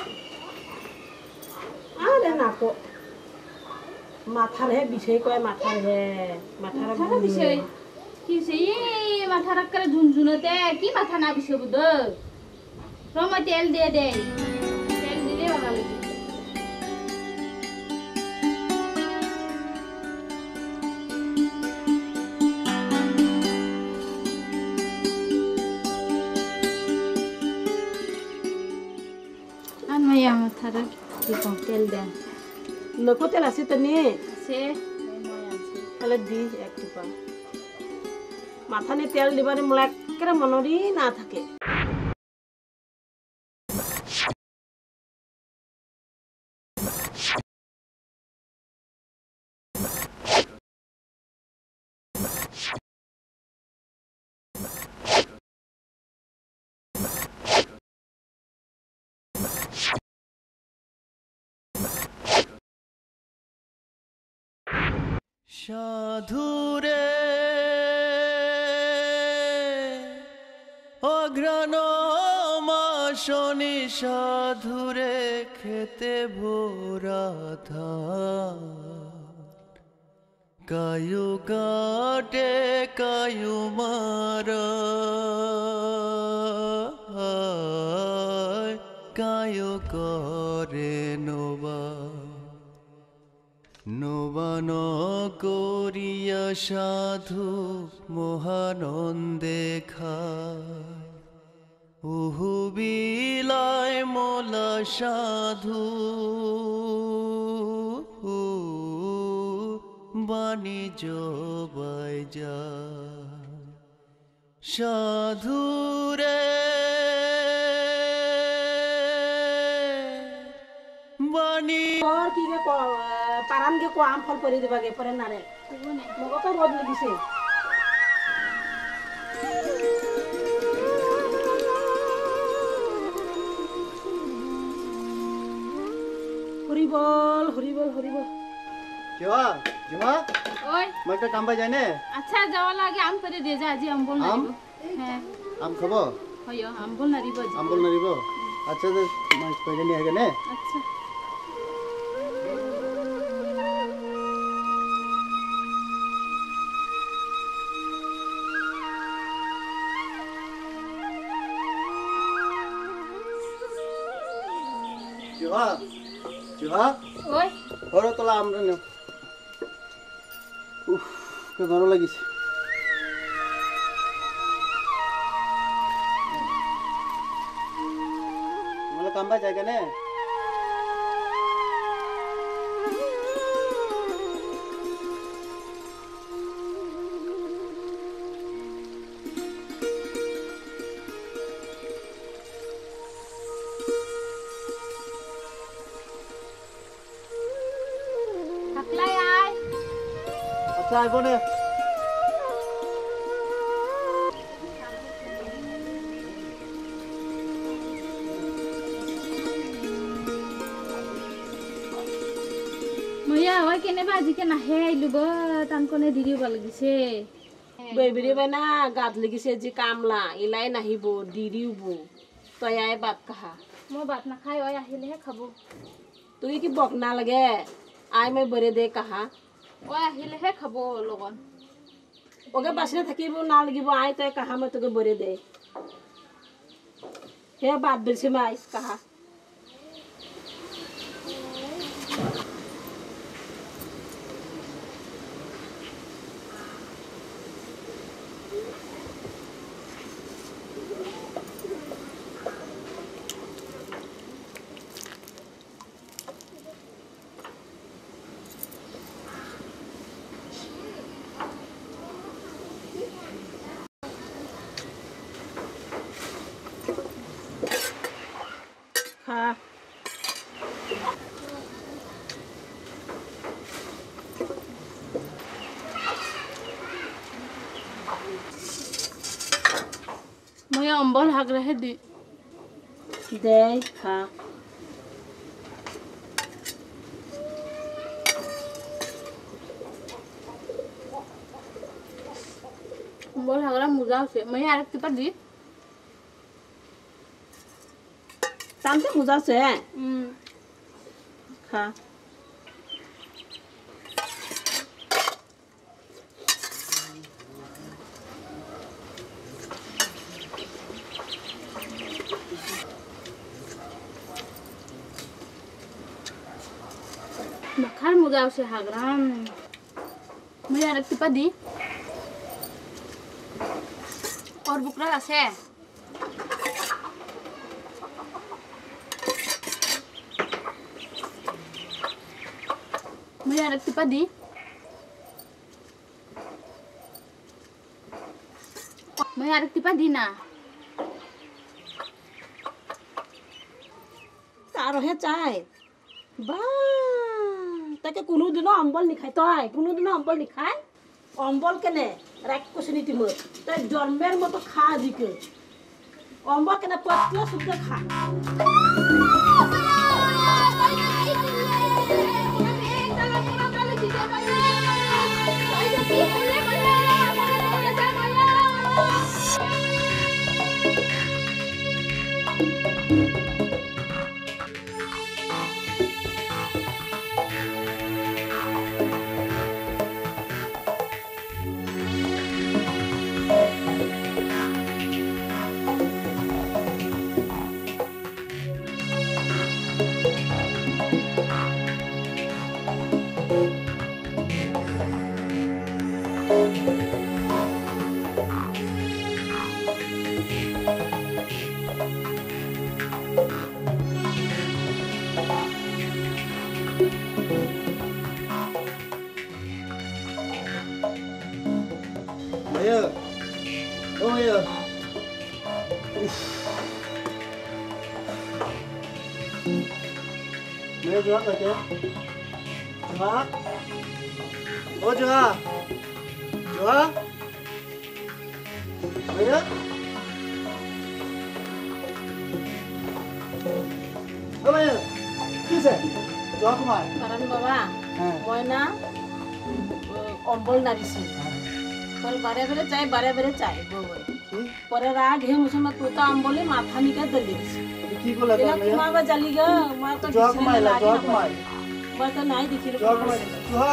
B: আরে না তো মাথার হে বিষয় কয় মাথার হে
H: মাথার বিষয় কি সে মাথা রাখলে ঝুনঝুনতে কি মাথা না বিষয় বুদ রমা তেল দিয়ে দে তেল দিলে ভালো লাগে Maya matara di hotel dan.
B: Loko tel আছে তো নে
H: সে
B: তাহলে দি একটু পা মাথা নে তেল দিবারে মোলা কেরে মনরি না থাকে
J: সাধুরে অঘ্রাণ মাসনি সাধুরে খেতে ভোরা ধান কায়ু কাটে কায়ু মারা কায়ু করে নোবা নবান করিয়া সাধু মহানন্দে খায় উহু বিলায় মোলা সাধু বাণিজ্য বাই যায় সাধুরে বাণী
B: কি গে পারাম গে কো আম ফল পরি দিবা গে পরে না রে মগো তো রোদ লাগিছে হরিবল হরিবল হরিবল
I: জিমা জিমা
H: ওই
I: মই একটা কাম পাই যায় নে
H: আচ্ছা যাওয়া লাগে আম করে দে যা আজি আম বল না হ্যাঁ
I: আম খাবো
H: হইও আম বল না রিব
I: আম বল না রিব আচ্ছা যে মই কইলে নি আগে নে
H: আচ্ছা
I: জিমা জিমা
H: ওই
I: ঘরে তোলা আমরা নে উফ কে ভালো লাগিছে मला काम पाहिजे का नाही
H: থাকলাই আয়
I: अच्छा आइबो ने
H: ময়া ওই কেনে বাজি কে নাহে আইলু ব তানকনে দিৰিব লাগিছে
B: বেবিৰি বানা গাত লাগিছে যে কামলা ইলাই নাহিব দিৰিব তই আই বাত কাহা
H: মই ভাত নাখাই ওই আহিলেহে খাব
B: তুই কি বক না লাগে আই মই বরে দে কাহা
H: ওই আহিলেহে খাব লগন
B: ওকে বাসনে থাকিব না লাগিব আই তই কাহা মই তোকে বরে দে হে বাত দিছে মাই কাহা
D: मैं अम्बल हाग रहे दी
B: दे खा
D: अम्बल हाग रहा मुजा से मैं यार के पर दी
B: तामते मुजा से खा
D: मखान मुजा से हाग रहा मैं यार के पर दी और बुकरा আছে मैं यार के पर दी मैं यार के पर दी ना
B: तारो है चाय बा ताके कोनो दिन अम्बल नि खाय तय कोनो दिन अम्बल नि खाय अम्बल केने राख कुसनी तिम तय जन्मेर मतो खा दिके अम्बल केने पत्तिया सुद्धा खा
I: मैं जुआ करके जुआ ओ जुआ जुआ भैया ओ भैया किसे जुआ कुमार
B: कारण बाबा মই না অম্বল নারিছি পরে বারে বারে চাই পরে রাগ হে মুসলমান তো তো অম্বলে মাথা নিকা দলিছি
I: কি বলে
B: এটা তোমার জালি গা মা তো
I: जुआ कुमार
B: মই তো নাই দেখিলো
I: जुआ कुमार जुआ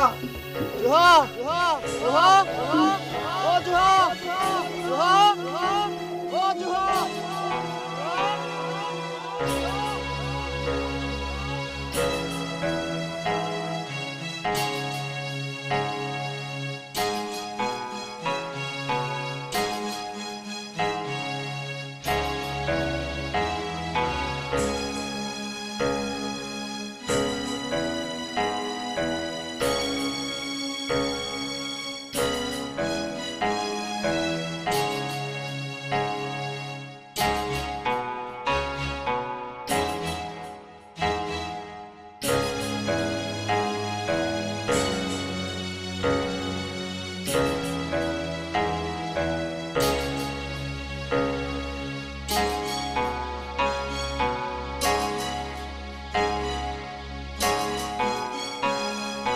I: जुआ जुआ जुआ ओ जुआ जुआ